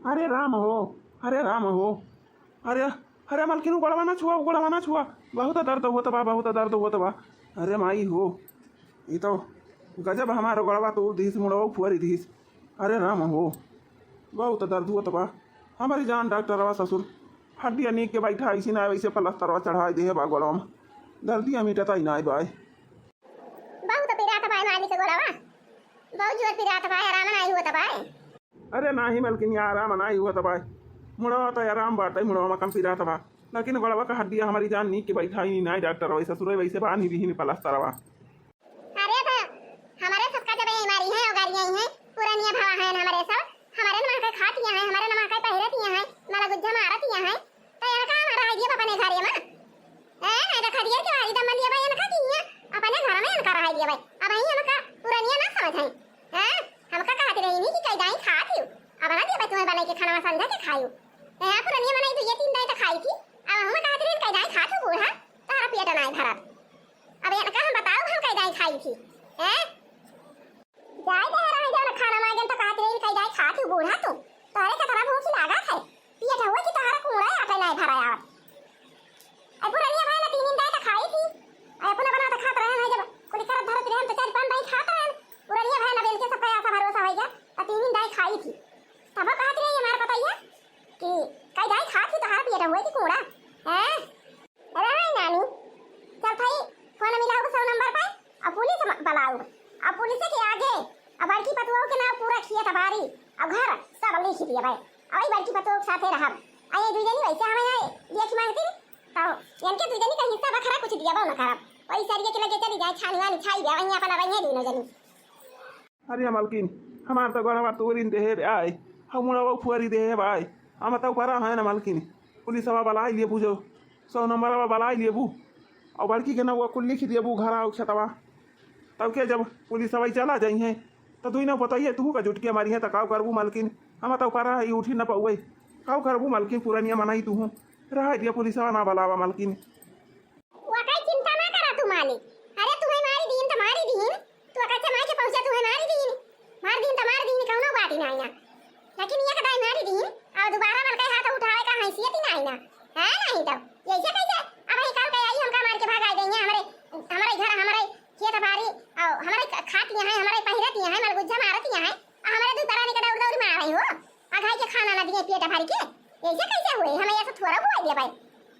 अरे राम हो, अरे राम हो, अरे अरे मलकिन गोड़वा ना छुआ, बहुत दर्द होता बा, बहुत दर्द होता बा। अरे माई हो, ये तो गजब हमारा गोड़वा तो धीस मुड़वा फुअरी धीस। अरे राम हो, बहुत दर्द होता बा। हमारी जान डॉक्टरवा ससुर हड्डियाँ नीक के बैठा ऐसी ना वैसे पलस्तरवा चढ़ाई दे बा गोड़वा में, दर्दियाँ मिटता ही ना बाय। बहुत पिरात बाय मालिक गोड़वा, बहुत जोर पिरात बाय, आराम नहीं होता बाय। अरे नाही मलकिन आराम नहीं हुआ बाय, मुड़वा तो आराम बाटा मुड़वा में कम पिरात बा, लेकिन गोड़वा का हड्डियाँ हमारी जान नीक के बैठा ही नहीं डॉक्टर वैसे ससुर वैसे बानी दी पलस्तरवा। अरे तो हमारे सबका जब बीमारी है उगारियां हैं, पुरानिया भावा है हमारे सब, हमारे नमा का खातियां हैं, हमारे नमा का पहिरतियां हैं, माला गुज्जा मारतियां हैं, तो यहाँ का हमारा आइडिया अपने घर में ए नहीं रखा दिया कि आज दम दिया भाई इनका किया अपने घर में इनका रहा दिया भाई। अब ही हमका पुरानिया ना समझ है हैं, हमका कहते रही नहीं कि कई दाई खाती हूं, अब ना दिया तुम्हें बनाई के खाना समझा के खायू यहाँ पुरानिया बनाई तो ये 3 दाई तो खाई थी, अब हम कहते रही कई दाई खाती बूढ़ा तारा पेट ना भरा। अब इनका हम बताओ हम कई दाई खाई थी हैं, जाय दे रहा है जब खाना मांगन तो कहते रही कई दाई खाती बूढ़ा तू तारे का तरह भूख लगा है पेट हुआ कि तारा कूड़ा आटे नहीं भरा यार। अब पुरानिया भाई ना 3 दाई तो खाई थी, अपना बना तो खाते रहे हैं, जब कोई करत धरत रहे तो 4-5 दाई खाते रहे पुरानिया भाई ना बेल के सब का ऐसा भरोसा हो गया तो 3 दाई खाई थी। तब कहते रही हमारे पता ही है कि कई दाई खाती तो हार पेट हुआ कि कूड़ा हैं। अरे नानी चल भाई फोन मिलाओ 100 नंबर पे और पुलिस बुलाओ, अब पुलिस के आगे अब बड़की पतुओं के नाम पूरा किया तबारी अब घर सब लिख दिया भाई। अब बड़की पतुओं के साथे रहा आए दुई जनी वैसे हमें आए देख मांगती तो इनके दुई जनी का हिस्सा बखरा कुछ दिया बा ना खराब वही सरिया के लगे चली जाए छानवानी छाई गया वहीं अपन वहीं दोनों जनी। अरे मलकिन हमार तो गोड़वा तोरिन दे आए हम मुड़वा फुअरी दे भाई, हम तो करा है ना मलकिन पुलिस बला लिए बुझो 100 नंबर बला लिए बू और बड़की के ना वो कुल लिख दिए बू घर आओ छतवा, तब के जब पुलिस सवाई चला जाई है तो तू ना बताइए तू का जुटके मारी है तो काव करबू मलकिन, हम तो करा है उठी ना पाऊे काव करबू मलकिन पुरानिया मनाई तू रहा दिया पुलिस ना बलावा मलकिन। वाकई चिंता ना करा तू मालिक, अरे तुम्हें मारी दीन तुम्हारी दीन तू अकच्चा मार के पहुंचा तुम्हें मारी दीन मार दीन तुम्हारी दीन कौनो बात ही नहीं ना, लेकिन ये कदाई मारी दीन और दोबारा मन के हाथ उठावे का हैसियत ही नहीं ना है नहीं तो ऐसे कैसे अब ही कल के आई हमका मार के भागा देंगे हमारे हमारे घर हमारे खेत बाड़ी और हमारे खातियां हैं हमारे पहिरतियां हैं मलगुज्जा मारतियां हैं हमारे दूध कराने का दौड़ दौड़ मार रही हो अघाई के खाना ना दिए पेट भर के ऐसे कैसे हुए हमें ऐसा थोड़ा हुआ दिया भाई।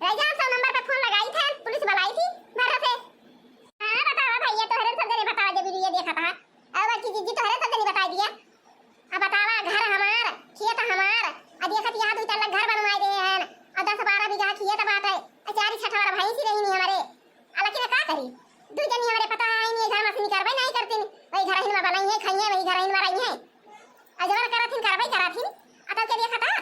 राजा 100 नंबर पर फोन लगाई थी पुलिस बुलाई थी घर से। हां बताओ भैया तो हरे सब जने बताओ जब ये देखा था अब की जीजी तो हरे सब जने बता दिया। अब बतावा घर हमार खेत हमार अब देखत यहां 2-3 लाख घर बनवाए दे हैं और 10-12 बीघा खेत बात है अचारी छठवार भाई सी रही नहीं हमारे अलग ना का करी दू जनी हमारे पता है नहीं घर में करबे नहीं करती वही घर हिन में बनाई है खाई है वही घर हिन में रही है अजवर करथिन करबे करथिन अतल के देखा था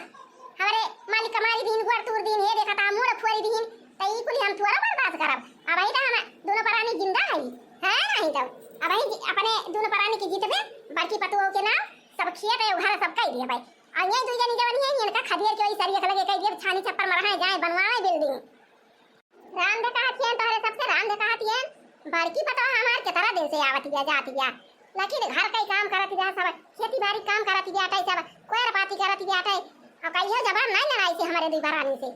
हमारे मालिक कमाई दिन गुड़ तूर दिन ये देखा था मुड़ फुरी दिन तई कुल हम थोड़ा बर्बाद करब अब ही तो हम दोनों प्राणी जिंदा है नहीं तो अब ही अपने दोनों प्राणी की जीतबे बाकी पतुओं के नाम सब खेत है घर सब कह दिए भाई और ये दुई जनी जवानी है इनका खदियर के सरिया के लगे कह दिए छानी छप्पर में रहे जाए बनवाए बिल्डिंग राम दे कहती है तोहरे सबसे राम दे कहती है बाकी पता हमार के तरह दिन से आवत गया जाती गया लेकिन घर का काम करत गया सब खेती बाड़ी काम करत गया टाई सब कोयर पाती करत गया टाई और कहियो जबान नहीं लड़ाई से हमारे दुई बरानी से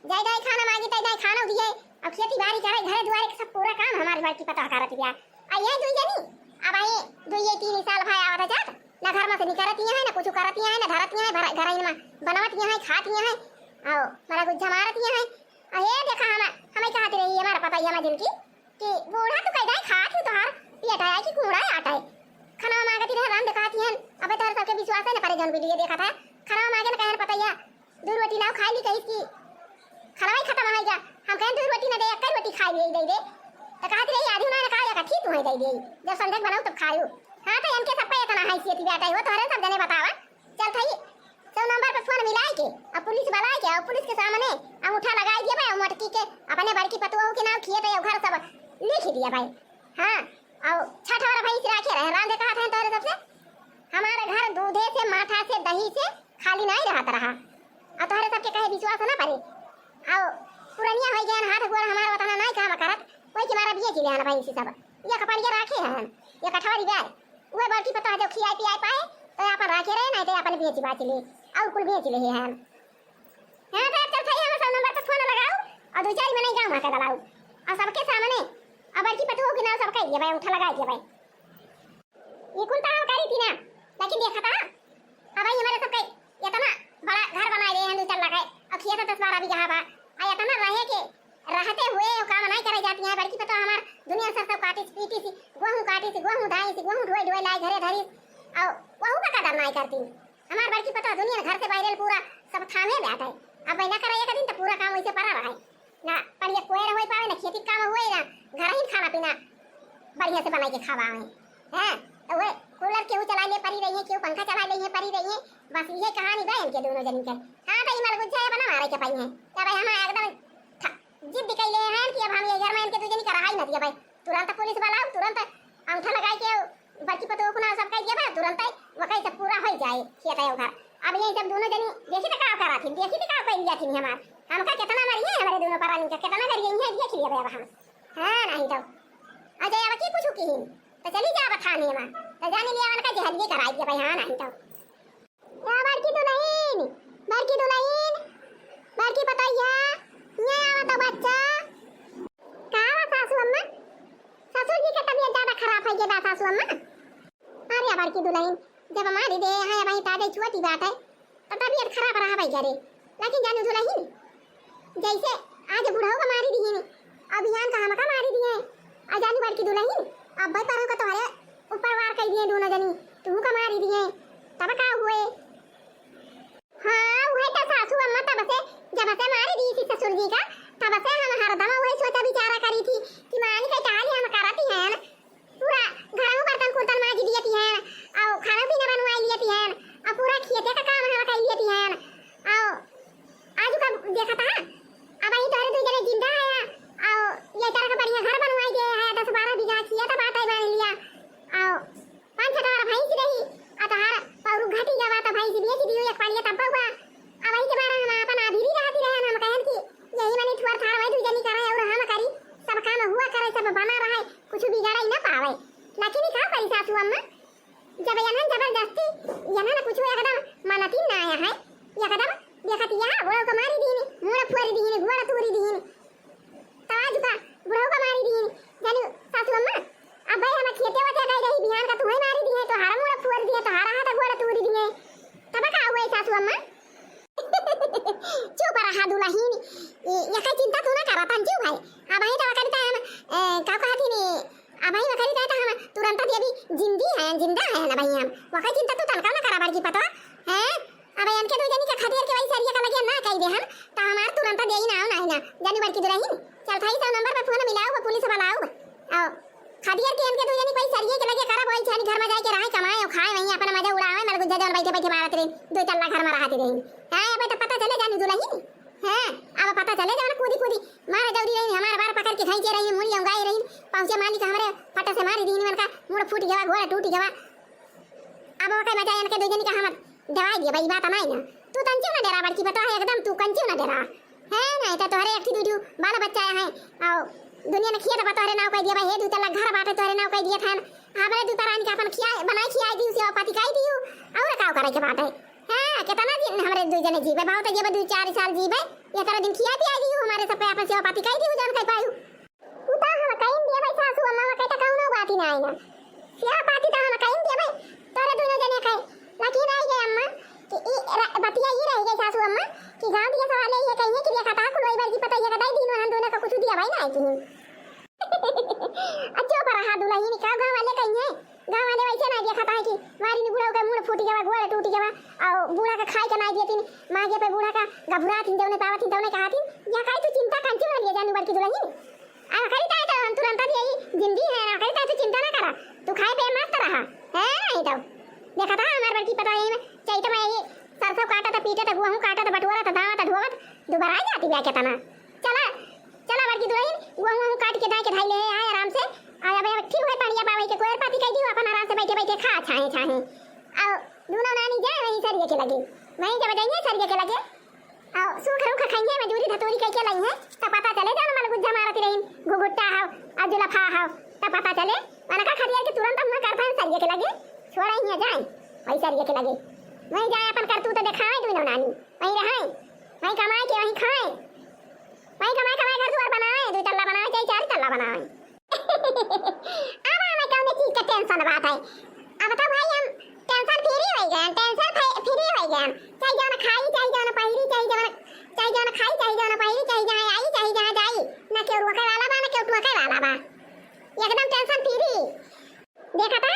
जाय जाय खाना मांगी तय जाय खाना दिए और खेती बाड़ी करे घरे दुआरे सब पूरा काम हमारे बाकी पता करत गया आ ये दुई जनी अब आई दुई 3 साल भाई आवत जात ना घर में से निकलती है ना कुछ करती है ना धरती है घर में बनवती है खाती है और मारा गुज्जा मारती है आ ये देखा हमें कहती रही हमारा पता है दिल की कि बूढ़ा तो कह जाए खाती तो हार पेट है कि कूड़ा आटा है खाना मांगती रहे राम दिखाती है अब तो सबके विश्वास है ना परेशान वीडियो देखा था खाना मांगे ना कहन पता है 2 रोटी ना खाई ली कहीं की खाना ही खत्म हो गया हम कहें 2 रोटी ना दे एक रोटी खाई ले दे तो कहती रही आधी उन्होंने कहा का ठीक हो दे जब संदेश बनाऊं तब खायो। हां तो इनके सब पे इतना हैसियत बेटा हो तो हरे सब जने बतावा चल भाई 100 नंबर पे फोन मिलाए के अब पुलिस बुलाए के और पुलिस के सामने अंगूठा लगाई दिया भाई मोटकी के अपने बड़की पतुओं के नाम किए थे घर सब लिख दिया भाई। हां और छठवार भाई से रखे रहे राम देखा था तोरे सबसे हमारे घर दूधे से माठा से दही से खाली नहीं रहा और तोहरे सबके कहे विश्वास ना पड़े आओ पुरानिया हो गया हाथ गोड़ हमारा बताना नहीं काम करत कोई के मारा बिया चिले भाई से सब ये कपड़िया रखे हैं ये कठवारी गाय वो बड़की पता है जो खियाई पियाई पाए तो अपन रखे रहे नहीं तो अपन बिया चिबा चिले और कुल बेच ले हैं हां तो चल थाई हम सब नंबर पे फोन लगाओ और दो चार मने गांव में का दलाओ और सबके सामने अब की पतो कि ना सब कह दिया भाई उठा लगा दिया भाई ये कुल तो हम करी थी ना लेकिन देखा था हां भाई हमारे सब कह इतना बड़ा घर बना रहे हैं दो चार लगा अब किया था 10-12 बीघा बा आ इतना रहे के रहते हुए काम नहीं करे जाती है बल्कि पता हमार दुनिया सब काटी पीटी सी गेहूं काटी सी गेहूं ढाई सी गेहूं ढोई ढोई लाई घरे धरी और वहू का कदर नहीं करती हमार बल्कि पता दुनिया घर से बाहर पूरा सब थामे बैठा है अब ना करे एक दिन तो पूरा काम वैसे पड़ा रहा है ना पर ये कोई होई पावे ना खेती काम होई ना घर ही खाना पीना बढ़िया से बना के खावा है तो वे कूलर केहू चला ले परी रही है केहू पंखा चला ले है परी रही है बस ये कहानी गए इनके दोनों जन के हां भाई मर गुच्छा है बना मारे के पाई है क्या भाई हम एकदम जिद दिखाई ले हैं कि अब हम ये घर में इनके दूसरे का रहा ही ना दिया भाई तुरंत पुलिस वाला तुरंत अंगूठा लगा के बल्कि पतो को ना सब कह दिया भाई तुरंत वकई सब पूरा हो जाए खेत है घर अब ये सब दोनों जनी देखी तो का करा थी देखी तो का कर लिया थी हमार हमका कितना मारी है हमारे दोनों परानी का कितना करिए है देख लिया भाई हम हां नहीं तो अजय अब की पूछू की तो चली जा बताने में तो जाने लिया वाला का जहर ये कराई दिया भाई हां नहीं तो या बार की बताइए ये आवा तो बच्चा कावा सासू अम्मा ससुर जी का तबीयत ज्यादा खराब है ये बात सासू अम्मा अरे बार की दुल्हन जब हमारी दे है भाई ताजे छोटी बात है तो तबीयत खराब रहा भाई करे लेकिन जानू दुल्हन जैसे आज बुढ़ाओ का मारी दी है अभियान का हमका मारी दी है आ जानू बार की दुल्हन अब भाई पर का तुम्हारे ऊपर वार कर दिए दोनों जनी तू का मारी दी है तब का हुए हां वही तो सासू अम्मा तब से जब से मारी दी थी ससुर जी का तब से हम हरदम वही सोचा विचारा करी थी कि मानी का टाली हम कराती है पूरा घर में बर्तन कुर्तन मांज दिए है और खाना पीना बनवा लिए है और पूरा खेते का काम हम कर लिए है और आज का देखा था अब ये तोरे दो जने जिंदा है और ये तरह का बढ़िया घर बनवाई दे है 10-12 बीघा किया था बात है बन लिया और 5-6 भैंस रही अतहार पौरु घटी जावा तो भैंस बेच दियो एक पालिया तब हुआ अब वही के बारे में अपन अभी रहती रहे हम कहन कि यही मने थोड़ा थार वही दुजनी करे और हम करी सब काम हुआ करे सब बना रहा है कुछ बिगाड़ ही ना पावे लेकिन का करी सासू अम्मा जब yana जबरदस्ती yana ना कुछ एकदम मनती ना आया है एकदम देखती है बुढ़ो को मारी दीनी मुड़ा फुरी दीनी घोड़ा तूरी दीनी ताज का बुढ़ो को मारी दीनी जानू सासू अम्मा अब भाई हम खेते वते गई रही बिहान का तुम्हें मारी दी है तो हारा मुड़ा फुरी दी तो हारा हाथ घोड़ा तूरी दी है तब का हुआ सासू अम्मा चुप रहा दुल्हन ये का चिंता तू ना करा पंजू भाई अब भाई तो करता हम का कहती नी अब भाई वकरी कहता हम तुरंत ये भी जिंदा है ना भाई हम वका चिंता तू तनका ना करा बार की पता है अब इनके दो जनी का खदेर के भाई सरिया का लगे ना कह दे हम तो हमार तुरंत दे ही ना ना जानी बार की दुल्हन चल भाई सब नंबर पे फोन मिलाओ पुलिस वाला आओ और खदियर के इनके दो जनी भाई सरिया के लगे करा भाई छानी घर में जाके रहे कमाए और खाए वहीं अपना मजा उड़ावे मेरे गुज्जा जन बैठे बैठे मारत रहे 2-4 लाख घर में रहती रही हां अब तो पता चले जानी दुल्हन हां अब पता चले जाना कूदी मारे दौड़ी रही हमारे बार पकड़ के खींचे रही मुड़ी अंगाई रही पहुंचे मालिक हमारे फटा से मारी दी मन का मुड़ फूट गया घोड़ा टूट गया अब वका मजा इनके दो जनी का हम दवाई दे भाई बात नहीं ना तू कंचू ना डरा बड़की बता एकदम तू कंचू ना डरा है ना तो तोरे एक दू बाल बच्चा है और दुनिया में खिया बता रे नाव कह दिया भाई हे 2 लाख घर बाटे तोरे नाव कह दिया था हमरे दू परानी का अपन खिया बनाई खिया दी से पति काई दियो और का करे के बात है हां कितना दिन हमरे दू जने जीवे बहुत जीवे 2-4 साल जीवे ये तरह दिन खिया पिया दियो हमारे सब पे अपन से पति काई दियो जान कह पायू उता हम कहीं दिया भाई सासू अम्मा कहता कहू बात ही ना आई ना सिया पाती तो हम कहीं दिया भाई तोरे दोनों जने कहे लेकिन आई गए अम्मा कि बतिया ही रह गई सासू अम्मा कि गांव दिया सवाल है ये कहिए कि देखा था कोई बार की पता ये कदाई दिन हम दोनों का कुछ दिया भाई ना आई अच्छा पर हा दुल्हन का गांव वाले कहिए गांव वाले वैसे ना देखा था कि मारी ने बूढ़ा का मुंह फूट गया घोड़ा टूट गया और बूढ़ा का खाए के ना दिए तीन मागे पे बूढ़ा का घबरा थी देवने पावा थी देवने कहा थी या काई तू चिंता कंचू ना ले जानी बार की दुल्हन आ खरीदा तो हम तुरंत यही जिंदगी है ना खरीदा तू चिंता ना करा तू खाए पे मस्त रहा है नहीं तो देखा था हमारे बार की पता है चाहिए मैं ये सरसों काटा था पीटा था गेहूं काटा था बटोरा था दावा था ढोवत दोबारा आ जाती क्या तना चला बार की दुल्हन गेहूं काट के दाई के ढाई ले आए आराम से आया भाई ठीक है पानी बाबा के कोई पाती कह दियो अपन आराम से बैठे बैठे खा छाए और दोनों नानी जाए वहीं सरिये के लगे वहीं जब जाइए सरिये के लगे और सूख रूख खाइए मजूरी धतोरी कह के लाई है तब पता चले जाना मन गुज्जा मारती रही घुघुट्टा हाव अजुला फा हाव तब पता चले मैंने कहा खरिया के तुरंत हम करता है सरिये के लगे छोड़ा ही जाए वहीं सरिये के लगे वहीं जाए अपन करतू तो दिखाए तू नानी वहीं रहे वहीं कमाए के वहीं खाए वहीं कमाए घर द्वार बनाए 2 तल्ला बनाए चाहे 4 तल्ला बनाए अब हमें कौन चीज का टेंशन बात है अब बताओ भाई हम टेंशन फ्री हो गए टेंशन फ्री हो गए चाहे जाना खाई चाहे जाना पहिरी चाहे जाना खाई चाहे जाना पहिरी चाहे जाए आई चाहे जहाँ जाई ना केउ रोके वाला बा ना केउ टोके वाला बा एकदम टेंशन फ्री देखा था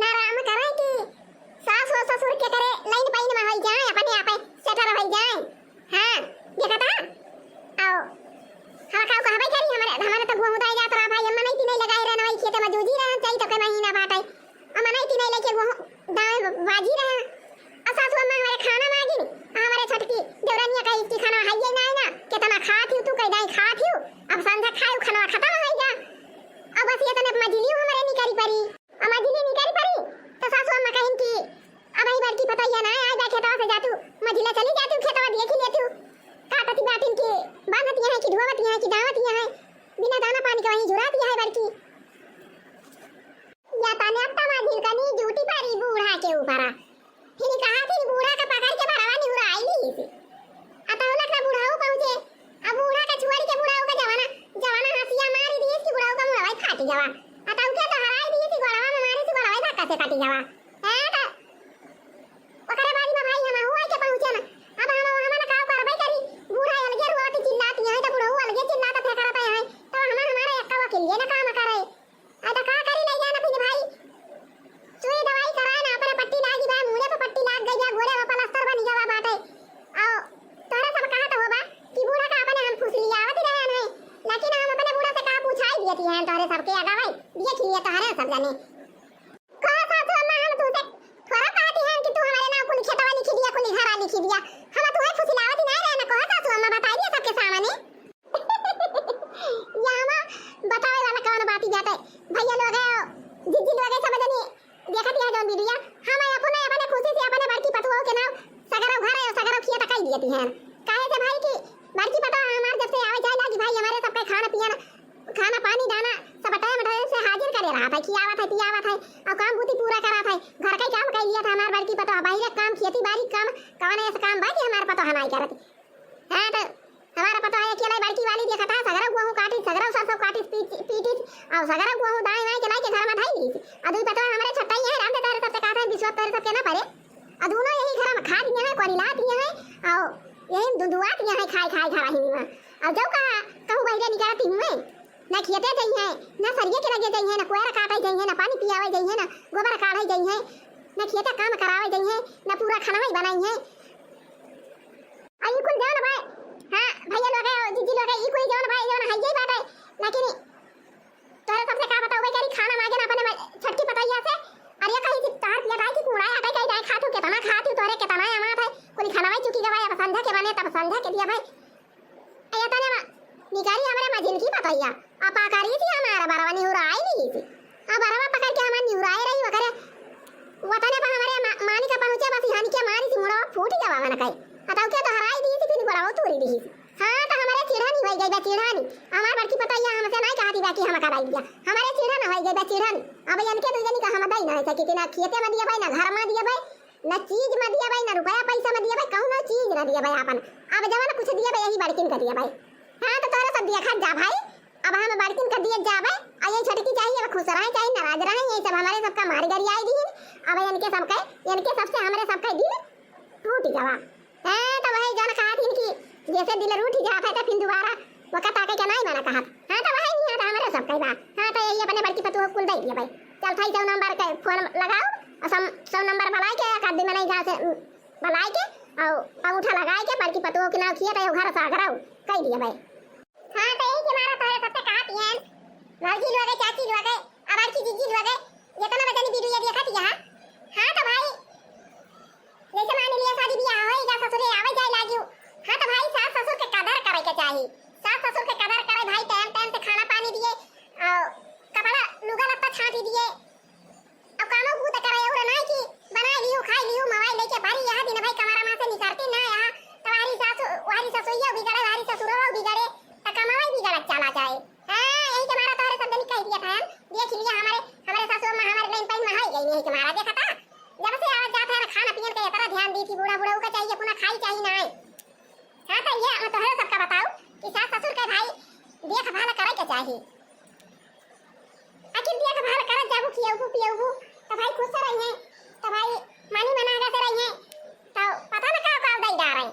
ना राम करे कि सास और ससुर के करे लाइन पाइन में हो जाए अपने आप सेटल हो जाए हां देखा था आओ हम का कहबे करी हमारे तो गुहू दाई जात रहा भाई हम नहीं तीने लगाए रहना भाई खेत में जूझी रहे चाहिए तो के महीना बाटे हम नहीं तीने लेके गुहू दाए बाजी रहे सासु अम्मा हमारे खाना मांगी हमारे छटकी देवरानिया कही कि खाना है ना ना कितना खाती तू कह दाई खाती अब संध्या खाए खाना खत्म हो गया अब बस ये तने मजली हमारे नहीं करी परी मजली नहीं करी परी तो सासु अम्मा कहिन कि अब ही बार की पता ही ना आ जा खेतवा से जातू मजला चली जातू खेतवा देख लेतू काटती बाटिन की बांधती है कि धोवती है कि दावती है बिना दाना पानी के वहीं झुराती है बड़की या तने अब तमाजिल कनी ड्यूटी पारी बूढ़ा के ऊपर फिर कहा थी बूढ़ा का पकड़ के भरावा नहीं उड़ा आई ली से अतः लगता बूढ़ाऊ पहुंचे अब बूढ़ा का छुआरी के बूढ़ाऊ का जवाना हंसिया मारी दी इसकी बूढ़ाऊ का मुंह फाटी जावा अतः उके तो हराई दी थी गोड़वा में मारी थी गोड़वा धक्का से काटी जावा है तो ओकरे बारी में भाई हम हुआ के पहुंचे ना अब हम हमारा काम करबे करी बूढ़ा अलगे रोती चिल्लाती है तो बूढ़ाऊ अलगे चिल्लाता थे करता है तो हमारा एक वकील ये ना काम करे अदा का करी ले जाना फिर भाई सुई दवाई कराए ना अपने पट्टी लागी भाई मुंह पे पट्टी लाग गई है गोरे में प्लास्टर बन जावा बाटे आओ तोरा सब कहा तो होबा कि बूढ़ा का अपने हम पूछ लिया आवत रहे नहीं लेकिन हम अपने बूढ़ा से कहा पूछाई दिए हैं तोरे सबके आगा भाई देख लिए तो हरे सब जाने कहा सासु अम्मा हम तुझसे थोड़ा कहती हैं कि तू हमारे नाम कुल खेतवा लिख दिया कुल घरा लिख दिया हम तुम्हें फुसलावत नहीं रहना कहा सासु अम्मा बता दिया सबके सामने यामा बतावे वाला कौन बात ही जाता है भैया लोग है जिज्जी लोग है सब जनी देखत है जोन वीडियो हम अपने खुशी से अपने बड़की पतुओं के नाम सगरो घर है सगरो खेत कई देती हैं काहे से भाई की बड़की पतुआ हमार जब से आवे जाए लागी भाई हमारे सबके खाना पानी दाना सब टाइम से हाजिर करे रहा था खियावा था पियावा था और काम बूती पूरा करा था घर का काम कर लिया था हमार बड़की पतुआ बाहर काम खेती बाड़ी काम कौन ऐसा काम बाकी हमार पतुआ हमारी करती हां तो हमारा पतुआ है अकेला बड़की वाली देखा था सगरो गेहूं काटी सगरो सरसों काटी पीटी और सगरो गेहूं दाई वाई के लाई के घर में धाई दी अदुई पतुआ हमारे छटाई है राम तारे सबसे कहा था विश्वास तारे सबके ना पड़े अदुनो यही घर में खा दिए हैं कोरी लात दिए हैं और यही दुदुआ दिए हैं खाई घर ही में और जब कहा कहूं बहिरे निकलती हूं ना खेते चाहिए ना सरिये के लगे चाहिए ना कोयरा काटे चाहिए ना पानी पियावे चाहिए ना गोबर काढ़े चाहिए ना खेते काम करावे चाहिए ना पूरा खाना ही बनाई है आई कुल जान भाई हां भैया लोग है जीजी लोग है ई कोई जान भाई जान है यही बात है लेकिन तोरे सबसे का बताओ भाई करी खाना मांगे ना अपने छटकी पतैया से अरे कहीं की तार पिया दाई की कूड़ा हटाई कहीं दाई खातू कितना खातू तोरे कितना अमात है कोई खाना भाई चुकी गवाई अब संध्या के बने तब संध्या के दिया भाई अया तने निकारी हमारे मजिन की पतैया अपा करी थी हमारा बरवा निहुरा आई नहीं थी अब बरवा पकड़ के हमारी निहुराई रही वगैरह वतने पर हमारे मानी का पहुंचे बस हानि के मारी थी मुड़ा फूट जावा मैंने कही बताओ क्या तो हराई दी थी फिर बड़ा तोड़ी दी हां तो हमारे चिढ़ानी हो गई चिढ़ानी हमारे बड़की पतैया हमसे नहीं कहती बाकी हम कराई दिया हमारे चिढ़ाना हो गई चिढ़ानी अब इनके दुजनी का हम दई नहीं सकी ना खेते में दिया भाई ना घर में दिया भाई ना चीज में दिया भाई ना रुपया पैसा में दिया भाई कहूं ना चीज ना दिया भाई अपन अब जवाना कुछ दिया भाई यही बड़किन कर दिया भाई हां तो तोरा सब दिया खा जा भाई अब हम बड़किन कर दिए जा भाई आ ये छटकी चाहिए अब खुश रहे चाहिए नाराज रहे ये सब हमारे सबका मारी गरी आई दी अब इनके सबसे हमारे सबका दिल टूट जावा हां तो वही जान कहा थी कि जैसे दिल रूठ जाता है तो फिर दोबारा वक्त आके क्या नहीं मैंने कहा हां तो वही नहीं आता हमारे सबका बात हां तो यही अपने बड़की पतुओं कुल दे दिया भाई चल भाई 100 नंबर के फोन लगाओ और 100 नंबर बुलाए के एक आदमी में नहीं गा से बुलाए के और अंगूठा लगाए के बड़की पतुओं के नाम किए तो घर से आगराओ कह दिया भाई हां तो यही हमारा तोरे सबसे कहा थी मर्जी लोग चाची लोग अब की जीजी लोग ये तो ना बजनी वीडियो देखा थी हां तो भाई जैसे मान लिया शादी ब्याह होएगा ससुरे आवे जाए लागियो हां तो भाई सास ससुर के कदर करे के चाहिए सास ससुर के कदर करे भाई टाइम से खाना पानी दिए और कपड़ा लुगा लत्ता छाटी दिए अब कामो भूत करे और नहीं कि बना लियो खाई लियो मोबाइल लेके बारी यहां दिन भाई कमरा में से निकलती ना यहां तुम्हारी सास वाली ससुइया बिगड़े वाली ससुरवा बिगड़े त कमाई बिगड़ चला जाए हां यही तुम्हारा तोरे सब दिन कह दिया था देख लिया हमारे सासू में हमारे लाइन पे में है यही तुम्हारा देखा था जब से आवाज जाता है खाना पीने के भाई चाहिए ना हाँ तो ये मैं तोहरा सबका बताऊं कि सास ससुर के भाई देख भाल करे के चाहिए आखिर देख भाल करे जाबू कियऊ पियऊ तो भाई खुश से रहिए तो भाई मानी मनागा से रहिए तो पता ना का दई डा रहे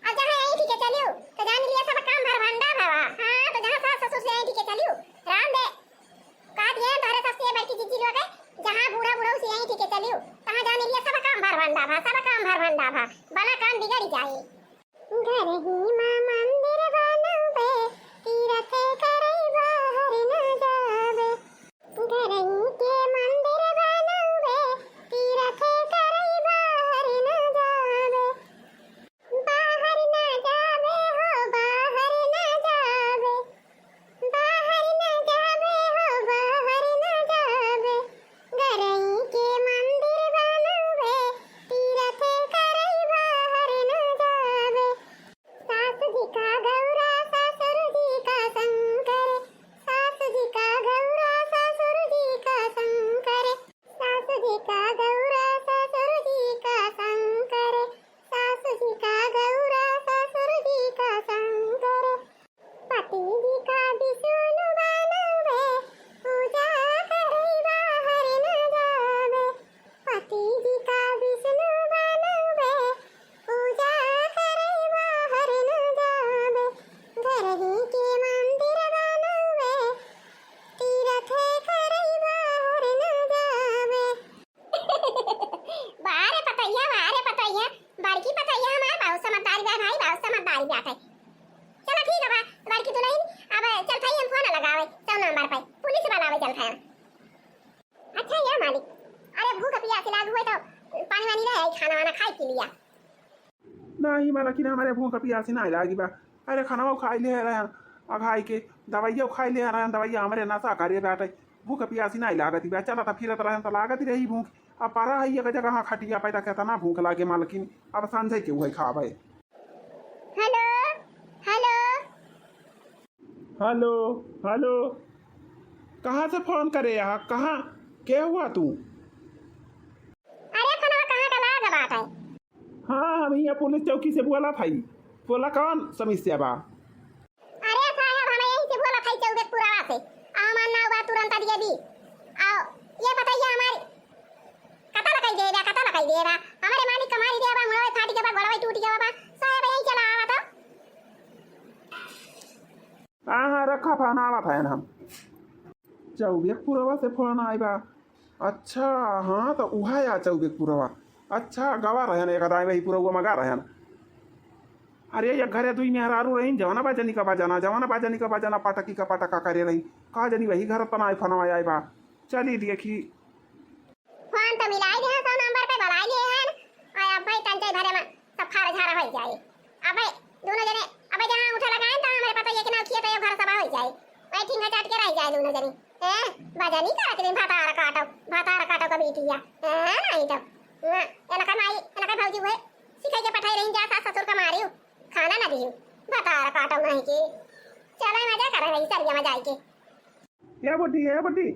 अब जहां यही ठीक है चलियो तो जान लिया सब काम भर भंडा भवा हां तो जहां सास ससुर से यही ठीक है चलियो राम दे का दिए तोरे सबसे बड़की जीजी लोग जहां बूढ़ा बूढ़ा से यही ठीक है चलियो तहां जाने लिया सब काम भर भंडा भा सब काम भर भंडा भा बना काम बिगड़ जाए घर ही मां मंदिर बनावे तीरथ करे बाहर न जावे घर ही के मंदिर बनावे तीरथ करे बाहर न जावे बाहर न जावे हो बाहर न जावे बाहर न जावे हो बाहर न जावे घर ही के मंदिर बनावे तीरथ करे बाहर न जावे सास जी का गौरा ससुर जी का शंकर सास जी का गौरा ससुर जी का शंकर सास जी का गौरा ससुर जी का शंकर सास जी का गौरा ससुर जी का शंकर पति जी का विष्णु बनावे पूजा करे बाहर न जावे पति जी का विष्णु बनावे पूजा करे बाहर न जावे घर ही के मंदिर बनावे तीरथ करे बाहर न जावे बारे पतैया बड़की पतैया हमार बहुत समझदारी बा भाई बहुत समझदारी बात है चलो ठीक है बा बड़की दुल्हन अब चल भाई हम फोन लगावे 100 नंबर पे पुलिस वाला आवे चल भाई अच्छा या मालिक अरे भूख प्यास लागू है तो पानी वानी रहे खाना वाना खाई के लिया नहीं माला कि हमारे भूख पियासी नहीं लागी बा अरे खाना खाई ले रहे खाई के दवाइया खाई ले रहे दवाइया हमारे नशा कार्य बैठे भूख पियासी नहीं लागती बा चला था फिरत रहे तो लागती रही भूख अब पारा है एक जगह खटिया पैदा कहता ना भूख लागे मालकिन अब सांझे के वही खावे हेलो हेलो हेलो हेलो कहाँ से फोन करे यहाँ कहाँ क्या हुआ तू अरे खाना कहाँ का लागा बात है हाँ हम यहाँ पुलिस चौकी से बोला था बोला कौन समस्या बा अरे साहब हमें यहीं से बोला था चौबेपुरा से हमार नाव बा तुरंत दिए दी आओ ये बताइए हमारी कता लगाई देगा हमारे मालिक कमाई देगा मुड़वे फाटी के बा गोड़वे टूट गया बा साहब यहीं चला आवा था हाँ रखा फोन आवा था हम चौबेपुरवा से फोन आई बा अच्छा हाँ तो उहा या चौबेपुरवा अच्छा गवा रहन एक आदमी वही पूरा मगा रहन अरे ये घरे दुई में हरारू रही जवाना बाजनी का बाजाना पाटकी का पाटका करे रही कहा जनी वही घर तना फनवा आई बा चली देखी फोन तो मिलाई दे 100 नंबर पे बुलाई लिए हैं और अब भाई तंचे भरे में सब खारा झारा हो जाए अब भाई दोनों जने अब जहां उठा लगाए तो हमारे पता ये कि ना किए तो ये घर सभा हो जाए भाई ठीक है चाट के रह जाए दोनों जने हैं बाजानी करत दिन भातार काटो का बेटिया हैं नहीं तो एला का माई एला का भौजी हुए सिखाई के पठाई रही जा सास ससुर का मारियो खाना ना दियो भातार काटो नहीं के चलो मजा कर रही सरिया में जाए के ये बड्डी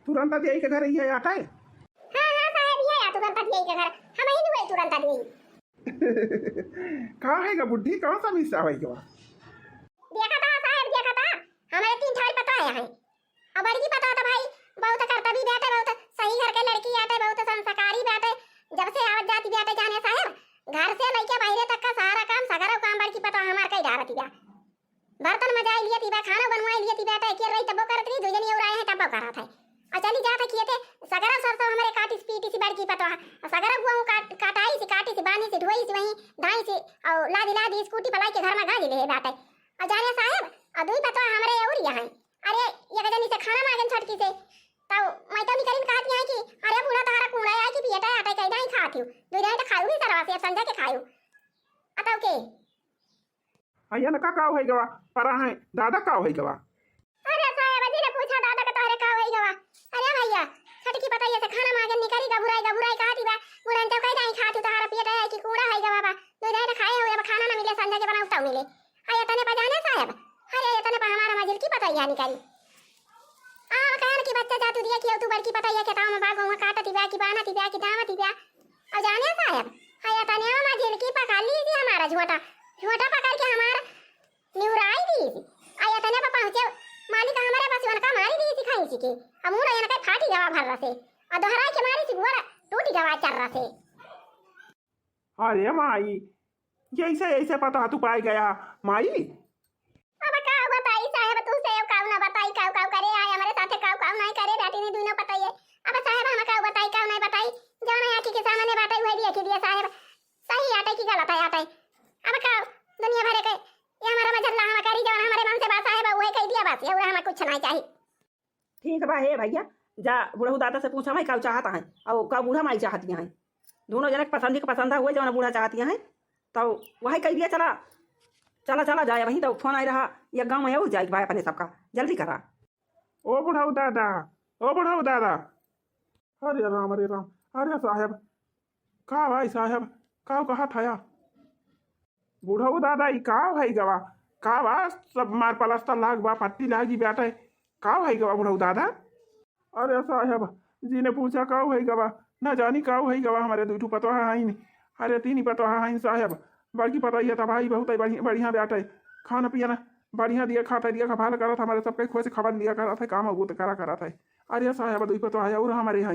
तुरंत यही के घर ही है आटा है हां साहब ये या तुरंत यही के घर हम ही नहीं तुरंत यही कहाँ है का बुढ़ी कौन सा मिसा है के देखा था साहब देखा था हमारे 3 ठारी पता है अब बड़ी पता था भाई बहुत कर्तव्य बैठे बहुत सही घर के लड़की आते बहुत संस्कारी बैठे जब से आवत जाती बैठे जाने साहब घर से लेके बाहर तक का सारा काम सगरा काम बड़ी पता हमार कई डारत बा बर्तन मजाई लिए थी बा खाना बनवाई लिए थी बैठे के रही तब करत रही दुजनी और आए हैं तब करा था और चली जाते किए थे सगरा सरसों हमारे काटी पीटी सी बड़की पता सगरा गुआ काटाई से काटी से बानी से ढोई से वहीं धाई से और लादी स्कूटी पलाई के घर में गाड़ी ले बैठे और जाने साहब और दुई पता हमारे और यहाँ अरे ये गजनी से खाना मांगन छटकी से तो मैं तो निकलिन कहती है कि अरे बुढ़ा तारा कुड़ा है कि बेटा आटा कई नहीं खाती हूं दो दिन तो खाऊ ही तरवा से समझा के खाऊ अतौ के आया ना का है गवा परा है दादा का है गवा अरे साहब जी ने पूछा दादा का तोरे का है गवा अरे भैया छटकी पता ये से खाना मांगन निकली का बुराई कहती बा बुढ़ा तो कई नहीं खाती तारा पेट है कि कूड़ा है गवा बा दो दिन खाए हुए खाना ना मिले समझा के बनाऊ तो मिले आया तने बजाने साहब अरे तने पर हमारा मजिल की पता या निकली आ कहन की बच्चा जातू दिया कि तू बड़की पता या के ताऊ में बागों में काटती बा की बाना ती बा की दावती बा और जाने साहब आया तने हमारा झिलकी पकड़ ली थी हमारा झोटा झोटा पकड़ के हमारा निउराई दी थी आया तने पर पहुंचे मालिक हमारे पास उनका मारी दी थी खाई के हम उड़ा yana kai फाटी गवा भर रसे और दोहराई के मारी थी गोड़ा टूटी गवा चल रसे। अरे माई जैसे ऐसे पता तू पाई गया माई। अब का बताई साहब तू से काऊ ना बताई काऊ काऊ करे आए हमारे साथे काऊ काऊ नहीं करे बेटी ने दोनों बताइए। अब साहब हम काऊ बताई काऊ नहीं बताई जौन आकी के सामने बात हुई दिया कि दिया साहब सही आटे की गलत है आटे। अब का दुनिया भर के ये हमारा मजल्ला हम करी जौन हमारे मन से बात साहब वही कह दिया बस ये हमें कुछ नहीं चाहिए। ठीक बा हे भैया जा बूढ़ऊ दादा से पूछा भाई का चाहता है और का बूढ़ा माई चाहती हैं दोनों जने पसंद के पसंद हुए जौन बूढ़ा चाहती हैं तो वही कह दिया चला चला चला जाए वहीं तो फोन आई रहा ये गाँव में हो जाए भाई अपने सबका जल्दी करा। ओ बुढ़ाऊ दादा ओ बुढ़ाऊ दादा अरे राम अरे साहब का भाई साहब का कहा था या बुढ़ाऊ दादा ई का भाई गवा का बा सब मार पलस्तर लाग बा पट्टी लागी बैठे का भाई गवा बुढ़ाऊ दादा। अरे साहब जी ने पूछा का भाई गवा ना जानी का भाई गवा हमारे दूठू पतवा है अरे तीन ही पतवा है साहब बड़की पता ही था भाई बहुत बढ़िया बैठे खाना पियाना बढ़िया दिया खाता दिया खफाल करा था हमारे सबके खुश खबर लिया करा था काम अगूत करा था। अरे साहब दुई पतवा है और हमारे यहाँ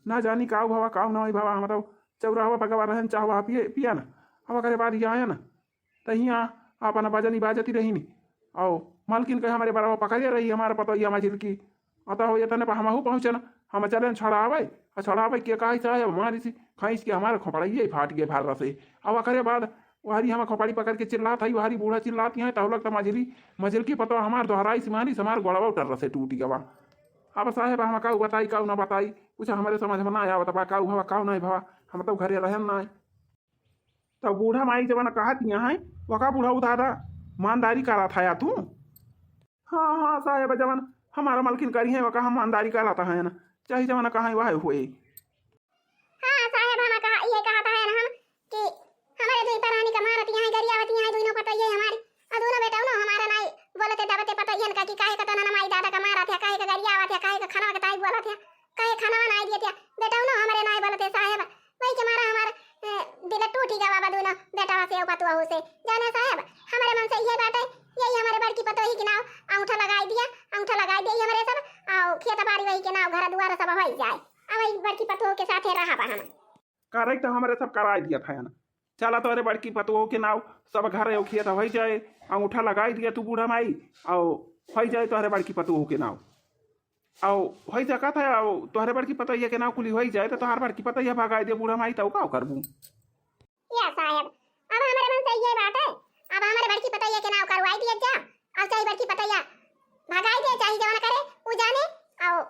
ना जानी काऊ भवा काऊ ना भवा हमारा चौराहा पकवा रहन चाहवा पिया ना अब करे बाद आया ना तो यहाँ अपना बजनी बाजती रही नी और मालकिन कहे हमारे बराबर पकड़िए रही हमारे पता ही हमारी झिलकी अतः हो जाता ना हमहू पहुँचे ना हम चले छड़ावे और छड़ावे के कहा साहब हमारी सी खींच के हमारे खोपड़ाइए फाट गए फार से अब करे बाद वहारी हम खोपड़ी पकड़ के चिल्लात है वहारी बूढ़ा चिल्लाती हैं तब लगता मझिल की पता हमारे दोहराई से मारी हमारे गोड़वा उतर रसे टूट गवा। अब साहेब हम काऊ बताई काऊ ना बताई कुछ हमारे समझ में ना आया बता काऊ भवा काऊ नहीं भवा हम तो घरे रहन ना तब बूढ़ा माई जब कहा दिया है वका बूढ़ा दादा ईमानदारी करा था या तू। हाँ साहेब जवन हमारा मलकिन करी है वका हम ईमानदारी कराता है ना चाहे जवन कहा वह हुए। हां साहब हम कहा ये कहा था ना हम कि हमारे दुई परानी का मारत यहां गरियावत यहां दोनों पता ये हमारी और दोनों बेटा ना हमारा नहीं बोलते दबते पता ये का कि काहे का तना माई दादा का मारा था काहे का गरियावत है काहे का खाना का ताई बोला था काहे खाना ना दिया था बेटा ना हमारे नहीं बोलते साहब वही के मारा हमारा दिल टूटी गवा बदूना बेटा से पतवा हो से जाने साहब हमारे मन से ये बात है यही हमारे बड़की पतो ही के नाव अंगूठा लगाई दिया हमारे सब और खेत बाड़ी वही के नाव घर द्वार सब हो जाए अब वही बड़की पतो के साथे रहा बा हम करेक्ट हमारे सब कराई दिया था ना चला तो अरे बड़की पतों के नाव सब घर खेत हो जाए अंगूठा लगाई दिया तू बूढ़ा माई और हो जाए तोहरे बड़की पतों के नाव और हो जगह था तोहरे बड़की पतैया के नाव कुली हो जाए तो तोहर बड़की पतैया भगा दिया बूढ़ा माई तो का करबू या साहब अब हमारे मन से ये बात है अब हमारे बड़की पतैया के नाव करवाई दिया जा और चाहे बड़की पतैया भगाई दे चाहे जवन करे वो जाने और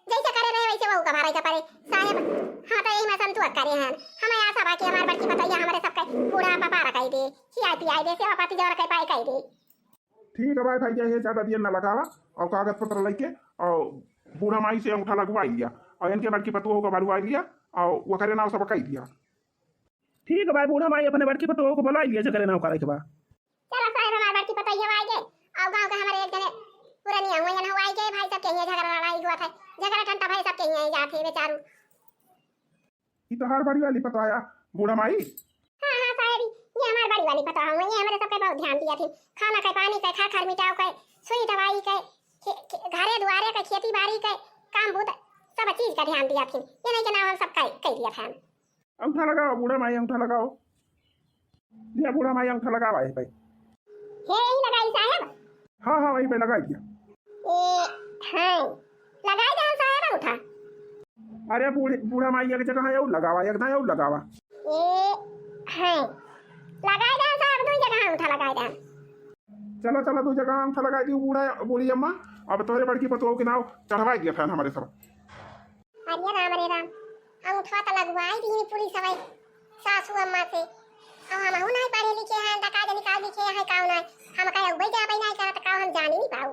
जैसे करे रहे वैसे वो कमारे का परे साहब। हाँ तो यही मैं संतुष्ट करे हैं हमें आशा बाकी हमारे बड़की पतैया हमारे सबका पूरा पापा रखाई दे खियाई पियाई दे सेवा पाती जवन कई पाई कई दे। ठीक है भाई भाई ये ज्यादा दिया न लगावा और कागज पत्र लेके और बूढ़ा माई से अंगूठा लगवाई दिया और इनके बड़की पतों को बलवाई दिया और वो करे नाव सब कही दिया। ठीक है भाई बूढ़ा माई अपने बड़की पतों को बुलाई लिया करे नाव करे के बाद चलो साहब हमारे बड़की पतैया आई गए और गांव के हमारे एक जने पुरानी हुए न हुआ गए भाई सब के झगड़ा लड़ाई हुआ था झगड़ा ठंडा भाई सब के यहीं जाते बेचारू ये तो हर बड़ी वाली पता आया बूढ़ा माई। हां साहब ये हमारी बड़ी वाली पता हुआ ये हमारे सबके बहुत ध्यान दिया थी खाना का पानी का खा मिटाव का सुई दवाई का घरे दुआरे का खेती बाड़ी का काम बहुत सब चीज का ध्यान दिया थी ये नहीं के नाम हम सब कह दिया था। अंगूठा लगाओ बूढ़ा माई अंगूठा लगाओ दिया बूढ़ा माई अंगूठा लगावा है भाई हे ही लगाई साहब। हाँ वहीं पे लगाई दिया हां लगाई दे साहब अंगूठा। अरे बूढ़ा माई एक जगह है लगावा एक ना लगावा हां लगाई दे साहब दो जगह अंगूठा लगाई दे। चलो तू जगह अंगूठा लगाई दी बूढ़ा बूढ़ी अम्मा अब तोहरे बड़की पतों के नाव चढ़वाई दिया था हमारे सब। अरे राम अंगूठा तो लगवाई दी पुलिस सवाई सासू अम्मा से अब हम हूं नहीं पढ़े लिखे हैं डका जनी का लिखे हैं काऊ नहीं हम कहे उबई जा नहीं करत का हम जान ही नहीं पाऊ।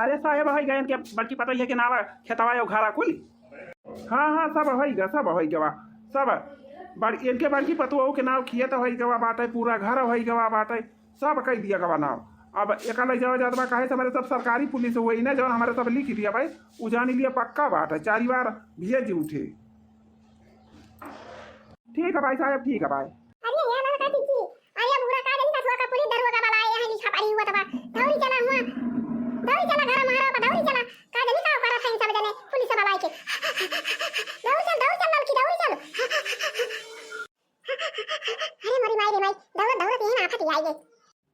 अरे साहेब है गए के बड़की पतैया के नाव खेतवा और घरा कुल हाँ सब हो गवा सब इनके बड़की पतों के नाव खेत हो गवा बाटे पूरा घर हो गवा बाटे सब कह दिया गवा नाव। अब एक ले जाओ जाता कहे हमारे सब सरकारी पुलिस हुई ना जो हमारे सब लिख दिया भाई उजानी लिए पक्का बात है 4 बार भेज उठे। ठीक है भाई साहब, ठीक है भाई। अरे यार लड़का दीदी, अरे बुढ़ा का दिन का थोड़ा का पुलिस दरोगा वाला आया है, लिखा पड़ी हुआ था। दौड़ी चला हुआ, दौड़ी चला घर मारा का, दौड़ी चला का जनी का करा था इन सब जने पुलिस वाला आके। दौड़ी चल लड़की, दौड़ी चल। अरे मरी माई रे माई, दौड़ दौड़ ये ना फटी आई गई।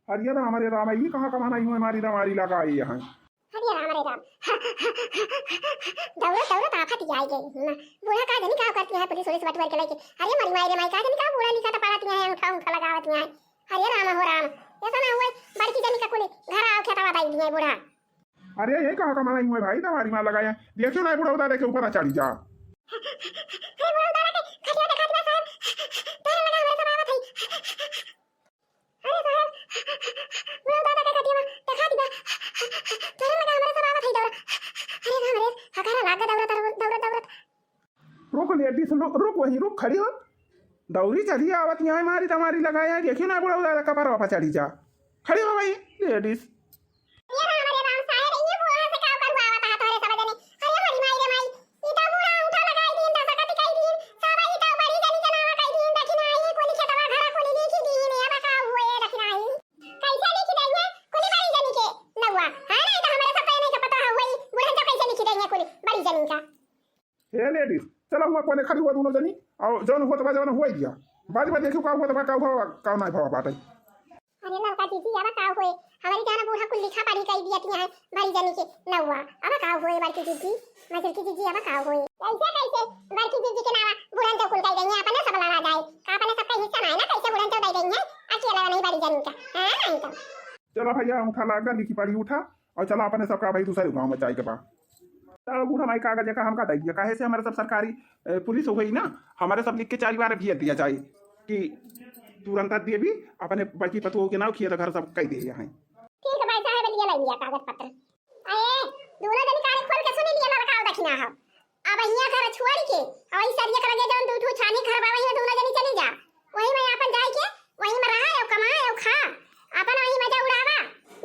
अरे राम, अरे राम, ये कहाँ कमाना यूं हमारी दमारी लगाई यहाँ। अरे राम, अरे राम। दौड़ दौड़ ता फटी आई गई। बूढ़ा का जनी का करती है पुलिस पुलिस बटवर के लेके। अरे मरी माई रे माई, का जनी का बूढ़ा लिखा था पड़ाती है, अंगूठा अंगूठा लगावती है। अरे राम हो राम, ऐसा ना हुए बड़की जनी का कुली घर आओ खेता बताई दिए बूढ़ा। अरे ये कहाँ कमाना यूं है भाई, दमारी मार लगाया। देखियो ना बूढ़ा उतार के ऊपर चढ़ी जा। अरे बूढ़ा उतार के खटिया देखा दिया साहब, तेरे लगा हमारे सब आवत है। अरे साहब, बूढ़ा उतार के खटिया देखा दिया, तेरे लगा हमारे सब आवत है दौड़। अरे राम रे, हकारा लागा दौड़ दौड़ दौड़। रुक लेडीज, रुक वहीं रुक, खड़ी हो। दौरी चली आवत यहाँ मारी दमारी लगाया। देखियो ना बूढ़ा उतार का पर वापस चढ़ी जा। खड़ी हो भाई लेडीज। ये राम, अरे राम साहब, ये बूढ़ा से का कर आवत है तोरे सब जने। अरे मरी माई रे माई, इता बूढ़ा उठा लगाई दिन ता सकत कई दिन सब इता बड़ी जनी जनावा कई दिन दखिना आई कोली खेतवा घरा कोली लिखी दिन या बका हुए दखिना आई कैसे लिखी देंगे कोली बड़ी जनी के नवा। हां नहीं तो हमारे सब नहीं का पता है वही बूढ़ा जो कैसे लिखी देंगे कोली बड़ी जनी का। हे लेडीज, चलो हुआ कोने खड़ी हुआ दोनों जनी और जौन हुआ तो जौन हुआ दिया। बाद में देखियो का हुआ तो का हुआ का नहीं भवा बाटे। अरे लड़का दीदी अब का हुए हमारी जाना बूढ़ा कुल लिखा पढ़ी कई दिया है बड़ी जनी के नवा। अब का हुए बड़की दीदी, मजर की दीदी अब का हुए कैसे कैसे बड़की दीदी के नाम बूढ़ा तो कुल कई देंगे अपने सब लड़ा जाए का अपने सब का हिस्सा नहीं ना, कैसे बूढ़ा तो दे देंगे अकेला नहीं बड़ी जनी का। हां नहीं तो चलो भैया उठा लागा लिखी पड़ी उठा और चला अपने सबका भाई दूसरे गांव में जाए के बाद। चलो बूढ़ा माई कागज का हमका दे दिया, काहे से हमारे सब सरकारी पुलिस हो गई ना, हमारे सब लिख के 4 बार भेज दिया जाए कि तुरंत दिए भी अपने बड़की पतुओं के नाम किए तो घर सब कह दे यहाँ। ठीक है भाई साहब, ले लिया कागज पत्र। अरे दोनों जनी कागज खोल के सुनी लिया लड़का दखिना है। अब हिया घर छोड़ के और इस सरिया कर लगे जौन दूठू छानी घर बा वही दोनों जनी चली जा, वही में अपन जाए के वही में रहा और कमाए और खा अपन वही मजा उड़ावा।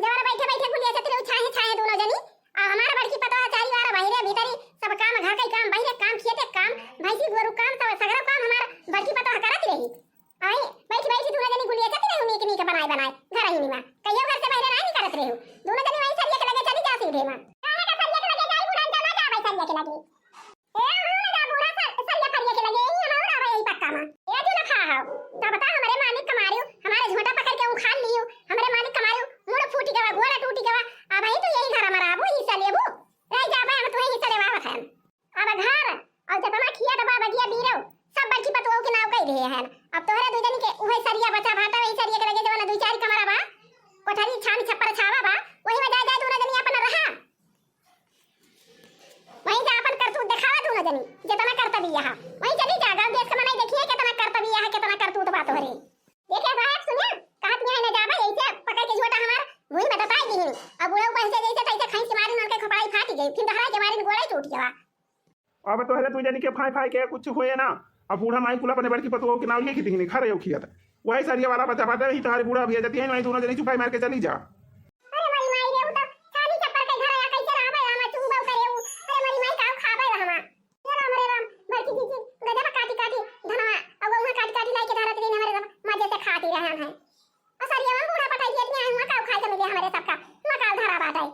जवार बैठे बैठे गुलिया चतरे छाए छाए दोनों जनी और हमारा बड़की पतो 4 बार बाहरे भीतरी सब काम घर के काम बाहरे काम खेते काम भैंसी गोरु काम सब सगरा काम हमार बड़की पतो करत रही। आई बैठी बैठी दोनों जनी गुलिया चतरे हुनी के नी के बनाए बनाए घर ही में कहियो घर से बाहर नहीं करत रहे हो। दोनों जनी वही सरिया के लगे चली जा सीधे में काहे का सरिया के लगे जाई बुढ़ा ना जा भाई सरिया के लगे। ए हम ना बुढ़ा सरिया फरिया के लगे यही हम और यही पक्का में ए जो ना खा हो तो बता हमारे मालिक कमारियो हमारे झोटा पकड़ के उखाड़ लियो हमारे मालिक कमारियो मुड़ फूटी गवा घोड़ा टूटी गवा। अब भाई तो यही घर हमारा अब हिस्सा लेबो रह जा भाई हम तो हिस्सा लेवा है। अब घर और जब हमारा खिया दबा बगिया बीरो सब बड़की पतुओं के नाम कह रहे हैं। अब तोहरे दू जनी के उहे सरिया बचा भाटा वही सरिया के लगे जवाना 2-4 कमरा बा कोठरी छान छप्पर छावा बा वही में जा जा दोनों जनी अपन रहा वही जा अपन करतूत दिखावा दोनों जनी जितना कर्तव्य यहां वही चली जा गांव देश के मनाई देखिए कितना कर्तव्य यहां कितना करतूत बात हो रही। देखे साहब सुनिए कहत यहां न जाबा ऐसे पकड़ के झोटा हमार वही में बताई दी अब बुढ़ा ऊपर से जैसे तैसे खैस के मारी उनके खपाई फाटी गई फिर दहरा के मारी गोड़ा टूट गया। अब तो है तू जनी के फाई फाई के कुछ हुए ना। अब बूढ़ा माई कुला अपने बड़की पतुओं के नाम लिखी दिखनी खा रहे हो खिया वही सरिया वाला बचा पाता ही तुम्हारे बूढ़ा भी जाती है वही दोनों जनी चुपाई मार के चली जा। अरे मरी माई रे उता छानी छप्पर के घर आ कैसे रहबे हम चुबाव करे उ। अरे मरी माई का खाबे रहमा ये राम रे राम बड़की दीदी गजब काटी काटी धनवा अब वहां काटी काटी लाई के धरत दिन हमारे मजे से खाती रहे हैं और सरिया में बूढ़ा पटाई दिए हैं हुआ का खाए के मिले हमारे सबका मकाल धरा बाटाई।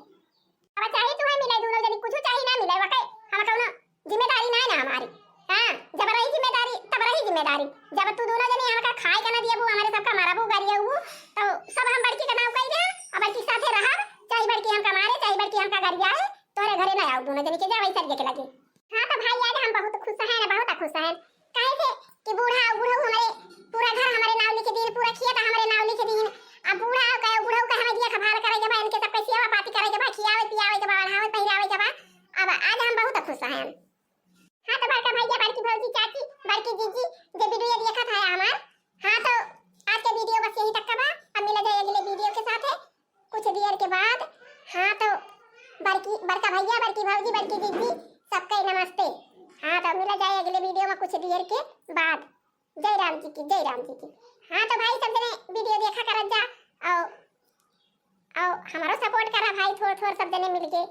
अब चाहे तुम्हें मिले दोनों जनी कुछ चाहिए ना मिले वके हम कौनो जिम्मेदारी ना ना हमारी। हां जब रही जिम्मेदारी तब रही जिम्मेदारी जब तू दोनों जनी यहाँ का खाए का ना दिए वो हमारे सबका मारा वो गाड़िया वो तो सब हम बड़की का नाम कह दे और बड़की साथे रहा चाहे बड़की हम का मारे चाहे बड़की हम का गाड़िया है तोरे घरे ना आओ दोनों जनी के जा वही सरिया के लगे। हां तो भाई आज हम बहुत खुश हैं ना बहुत खुश हैं काहे से कि बूढ़ा हमारे पूरा घर हमारे नाम लिख दिन पूरा खेत हमारे नाम लिख दिन। अब बूढ़ा का हमें दिया खभाल करे के बा इनके सब पे सेवा पाती करे के बा खियावे पियावे के बा बढ़ावे पहिरावे के बा। अब आज हम बहुत खुश हैं। हां तो बड़का भैया बड़की भौजी चाची बड़की जीजी जो वीडियो देखा था हमार। हां तो आज के वीडियो बस यही तक का बा अब मिला जाए अगले वीडियो के साथ है कुछ देर के बाद। हां तो बड़का भैया बड़की भौजी बड़की जीजी सबका नमस्ते। हां तो मिला जाए अगले वीडियो में कुछ देर के बाद। जय राम जी की जय राम जी की। हां तो भाई सब जने वीडियो देखा कर जा और हमारा सपोर्ट करा भाई थोड़ा थोड़ा सब जने मिलके।